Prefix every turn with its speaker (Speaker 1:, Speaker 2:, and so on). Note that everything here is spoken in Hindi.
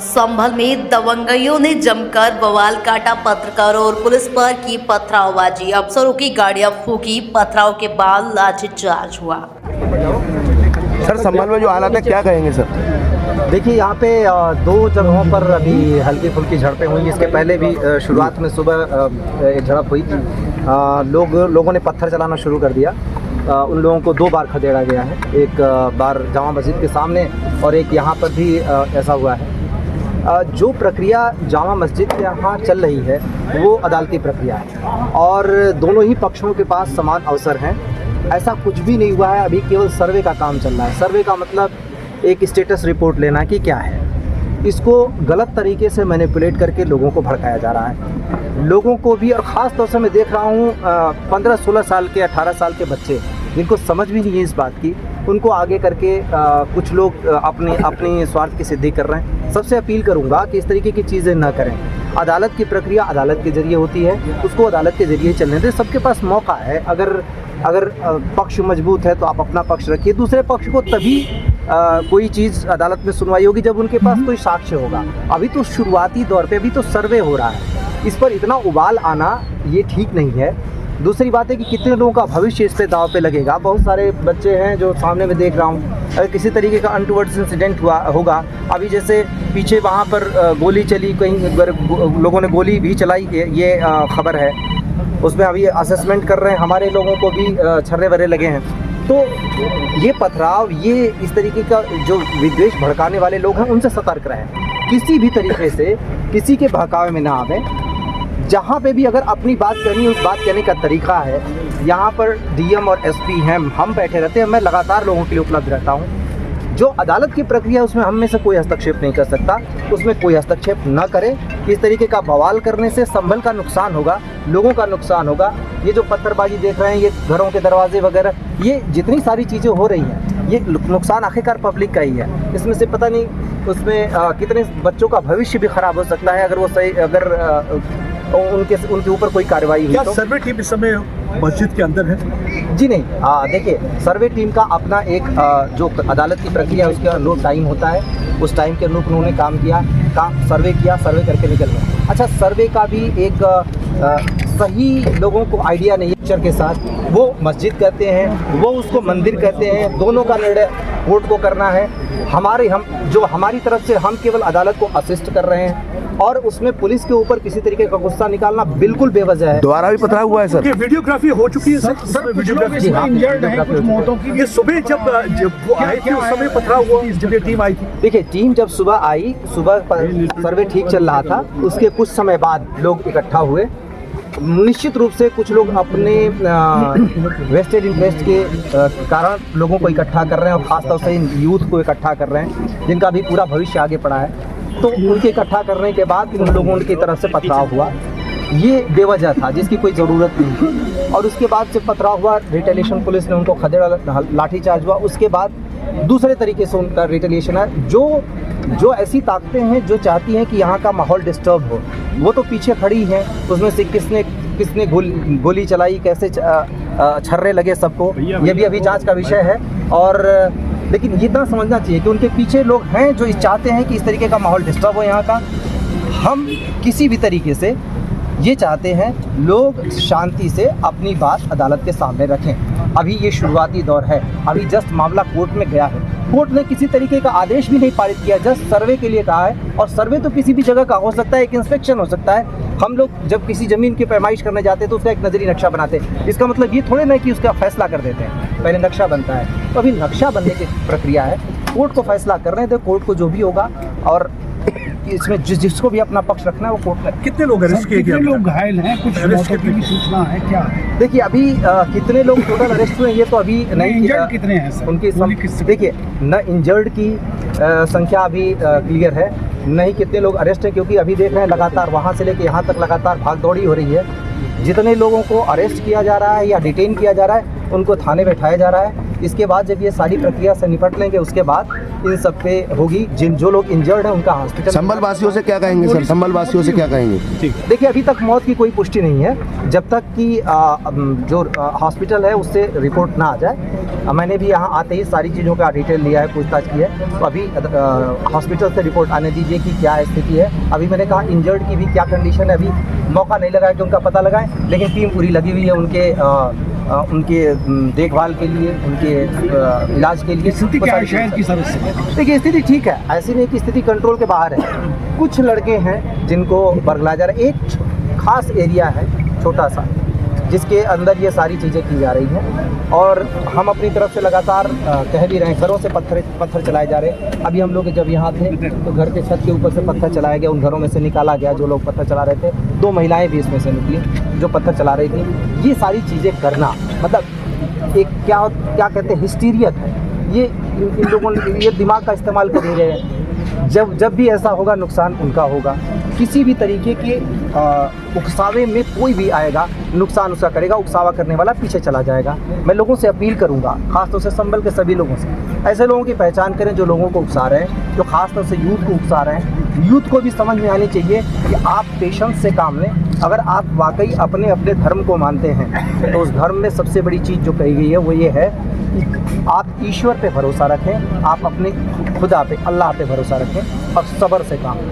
Speaker 1: संभल में दबंगइयों ने जमकर बवाल काटा, पत्रकारों और पुलिस पर की पथरावबाजी, अफसरों की गाड़ियां फूकी, पथराव के बाद लाठीचार्ज हुआ।
Speaker 2: सर संभल में जो हालात है क्या कहेंगे सर?
Speaker 3: देखिए यहाँ पे दो जगहों पर अभी हल्की फुल्की झड़पें हुई। इसके पहले भी शुरुआत में सुबह एक झड़प हुई। लोगों ने पत्थर चलाना शुरू कर दिया। उन लोगों को दो बार खदेड़ा गया है, एक बार जामा मस्जिद के सामने और एक यहाँ पर भी ऐसा हुआ है। जो प्रक्रिया जामा मस्जिद के यहाँ चल रही है वो अदालती प्रक्रिया है और दोनों ही पक्षों के पास समान अवसर हैं। ऐसा कुछ भी नहीं हुआ है, अभी केवल सर्वे का काम चल रहा है। सर्वे का मतलब एक स्टेटस रिपोर्ट लेना कि क्या है। इसको गलत तरीके से मैनिपुलेट करके लोगों को भड़काया जा रहा है। लोगों को भी, और ख़ास तौर से मैं देख रहा हूँ 15-16 साल के 18 साल के बच्चे जिनको समझ भी नहीं है इस बात की, उनको आगे करके कुछ लोग अपनी स्वार्थ की सिद्धि कर रहे हैं। सबसे अपील करूंगा कि इस तरीके की चीज़ें ना करें। अदालत की प्रक्रिया अदालत के ज़रिए होती है, उसको अदालत के ज़रिए चलने दें। सबके पास मौका है। अगर पक्ष मजबूत है तो आप अपना पक्ष रखिए। दूसरे पक्ष को तभी कोई चीज़ अदालत में सुनवाई होगी जब उनके पास कोई साक्ष्य होगा। अभी तो शुरुआती दौर पे, अभी तो सर्वे हो रहा है। इस पर इतना उबाल आना ये ठीक नहीं है। दूसरी बात है कि कितने लोगों का भविष्य इस पे दांव पे लगेगा। बहुत सारे बच्चे हैं जो सामने में देख रहा हूँ, अगर किसी तरीके का अनटुवर्ड्स इंसिडेंट होगा, अभी जैसे पीछे वहाँ पर गोली चली, कहीं लोगों ने गोली भी चलाई, ये खबर है। उसमें अभी असेसमेंट कर रहे हैं, हमारे लोगों को भी छर्रे वरे लगे हैं। तो ये पथराव, ये इस तरीके का जो विद्वेष भड़काने वाले लोग हैं उनसे सतर्क रहें। किसी भी तरीके से किसी के बहकावे में ना आवें। जहाँ पे भी अगर अपनी बात करनी है, उस बात कहने का तरीका है। यहाँ पर डीएम और एसपी हैं, हम बैठे रहते हैं। मैं लगातार लोगों के लिए उपलब्ध रहता हूँ। जो अदालत की प्रक्रिया उसमें हम में से कोई हस्तक्षेप नहीं कर सकता, उसमें कोई हस्तक्षेप न करें। इस तरीके का बवाल करने से संभल का नुकसान होगा, लोगों का नुकसान होगा। ये जो पत्थरबाजी देख रहे हैं, ये घरों के दरवाजे वगैरह, ये जितनी सारी चीज़ें हो रही हैं, ये नुकसान आखिरकार पब्लिक का ही है। इसमें से पता नहीं उसमें कितने बच्चों का भविष्य भी ख़राब हो सकता है अगर वो सही, अगर उनके ऊपर कोई कार्रवाई हुई। तो
Speaker 4: सर्वे टीम इस समय मस्जिद के अंदर है?
Speaker 3: जी नहीं, देखिए सर्वे टीम का अपना एक जो अदालत की प्रक्रिया है उसके अनुरूप टाइम होता है। उस टाइम के अनुरूप उन्होंने सर्वे किया, सर्वे करके निकल गए। अच्छा, सर्वे का भी एक सही लोगों को आइडिया नहीं है पिक्चर के साथ। वो मस्जिद कहते हैं, वो उसको मंदिर कहते हैं। दोनों का निर्णय कोर्ट को करना है। हमारी तरफ से हम केवल अदालत को असिस्ट कर रहे हैं और उसमें पुलिस के ऊपर किसी तरीके का गुस्सा निकालना बिल्कुल बेवजह है।
Speaker 2: दोबारा भी पथराव हुआ है सर?
Speaker 4: वीडियोग्राफी हो चुकी है सर?
Speaker 3: वीडियोग्राफी
Speaker 4: ये सुबह जब वो आए थे उस समय पथराव हुआ, जब ये टीम आई थी?
Speaker 3: देखिए, टीम जब सुबह आई, सुबह सर्वे ठीक चल रहा था, उसके कुछ समय बाद लोग इकट्ठा हुए। निश्चित रूप से कुछ लोग अपने वेस्टेड इंटरेस्ट के कारण लोगों को इकट्ठा कर रहे हैं और ख़ासतौर से यूथ को इकट्ठा कर रहे हैं जिनका भी पूरा भविष्य आगे पड़ा है। तो उनके इकट्ठा करने के बाद उन लोगों की तरफ से पथराव हुआ। ये बेवजह था, जिसकी कोई ज़रूरत नहीं थी। और उसके बाद जब पथराव हुआ, रिटेलिएशन पुलिस ने उनको खदेड़ा, लाठीचार्ज हुआ। उसके बाद दूसरे तरीके से उनका रिटेलिएशन है। जो ऐसी ताकतें हैं जो चाहती हैं कि यहाँ का माहौल डिस्टर्ब हो, वो तो पीछे खड़ी हैं। उसमें से किसने गोली चलाई, कैसे छर्रे लगे सबको, ये भी अभी जांच का विषय है। और लेकिन ये इतना समझना चाहिए कि उनके पीछे लोग हैं जो चाहते हैं कि इस तरीके का माहौल डिस्टर्ब हो यहाँ का। हम किसी भी तरीके से ये चाहते हैं लोग शांति से अपनी बात अदालत के सामने रखें। अभी ये शुरुआती दौर है, अभी जस्ट मामला कोर्ट में गया है। कोर्ट ने किसी तरीके का आदेश भी नहीं पारित किया, जस्ट सर्वे के लिए कहा है। और सर्वे तो किसी भी जगह का हो सकता है, एक इंस्पेक्शन हो सकता है। हम लोग जब किसी ज़मीन की पैमाइश करने जाते हैं तो उसका एक नजरी नक्शा बनाते हैं। इसका मतलब ये थोड़े ना कि उसका फैसला कर देते हैं, पहले नक्शा बनता है। तो अभी नक्शा बनने की प्रक्रिया है, कोर्ट को फैसला करने दें। कोर्ट को जो भी होगा, और इसमें जिसको भी अपना पक्ष रखना है वो कोर्ट में।
Speaker 4: कितने लोग अरेस्ट किए गए?
Speaker 5: कितने लोग घायल हैं? कुछ मौतों की भी सूचना है क्या?
Speaker 3: देखिए, अभी कितने लोग टोटल अरेस्ट हुए ये तो अभी नहीं।
Speaker 5: इंजर्ड कितने हैं सर?
Speaker 3: उनकी देखिए, न इंजर्ड की संख्या अभी क्लियर है, नहीं कितने लोग अरेस्ट हैं, क्योंकि अभी देख रहे हैं लगातार वहाँ से लेकर यहाँ तक लगातार भाग दौड़ी हो रही है। जितने लोगों को अरेस्ट किया जा रहा है या डिटेन किया जा रहा है, उनको थाने बैठाया जा रहा है। इसके बाद जब ये सारी प्रक्रिया से निपट लेंगे, उसके बाद इन सब पे होगी। जिन जो लोग इंजर्ड हैं उनका हॉस्पिटल।
Speaker 2: संभल वासियों से क्या कहेंगे सर, संभल वासियों से क्या कहेंगे?
Speaker 3: देखिए अभी तक मौत की कोई पुष्टि नहीं है, जब तक कि जो हॉस्पिटल है उससे रिपोर्ट ना आ जाए। मैंने भी यहाँ आते ही सारी चीज़ों का डिटेल लिया है, पूछताछ की है। तो अभी हॉस्पिटल से रिपोर्ट आने दीजिए कि क्या स्थिति है। अभी मैंने कहा इंजर्ड की भी क्या कंडीशन है, अभी मौका नहीं लगा है कि उनका पता लगाएं, लेकिन टीम पूरी लगी हुई है उनके देखभाल के लिए, उनके इलाज के लिए।
Speaker 5: स्थिति क्या है शहर की सर?
Speaker 3: देखिए स्थिति ठीक है, ऐसी नहीं कि स्थिति कंट्रोल के बाहर है। कुछ लड़के हैं जिनको बरगला जा रहा है। एक खास एरिया है छोटा सा जिसके अंदर ये सारी चीज़ें की जा रही हैं, और हम अपनी तरफ से लगातार कह भी रहे हैं, घरों से पत्थर चलाए जा रहे हैं। अभी हम लोग जब यहाँ थे तो घर के छत के ऊपर से पत्थर चलाया गया, उन घरों में से निकाला गया जो लोग पत्थर चला रहे थे। 2 महिलाएं भी इसमें से निकली जो पत्थर चला रही थी। ये सारी चीज़ें करना मतलब एक क्या कहते हैं, हिस्टीरियत है ये। इन लोगों ने ये दिमाग का इस्तेमाल कर रहे हैं। जब भी ऐसा होगा नुकसान उनका होगा। किसी भी तरीके के उकसावे में कोई भी आएगा नुकसान उसका करेगा, उकसावा करने वाला पीछे चला जाएगा। मैं लोगों से अपील करूंगा, खासतौर से संभल के सभी लोगों से, ऐसे लोगों की पहचान करें जो लोगों को उकसा रहे हैं, जो खासतौर से यूथ को उकसा रहे हैं। यूथ को भी समझ में आनी चाहिए कि आप पेशेंस से काम लें। अगर आप वाकई अपने धर्म को मानते हैं तो उस धर्म में सबसे बड़ी चीज़ जो कही गई है वो ये है कि आप ईश्वर पे भरोसा रखें, आप अपने खुदा पे, अल्लाह पे भरोसा रखें और सब्र से काम लें।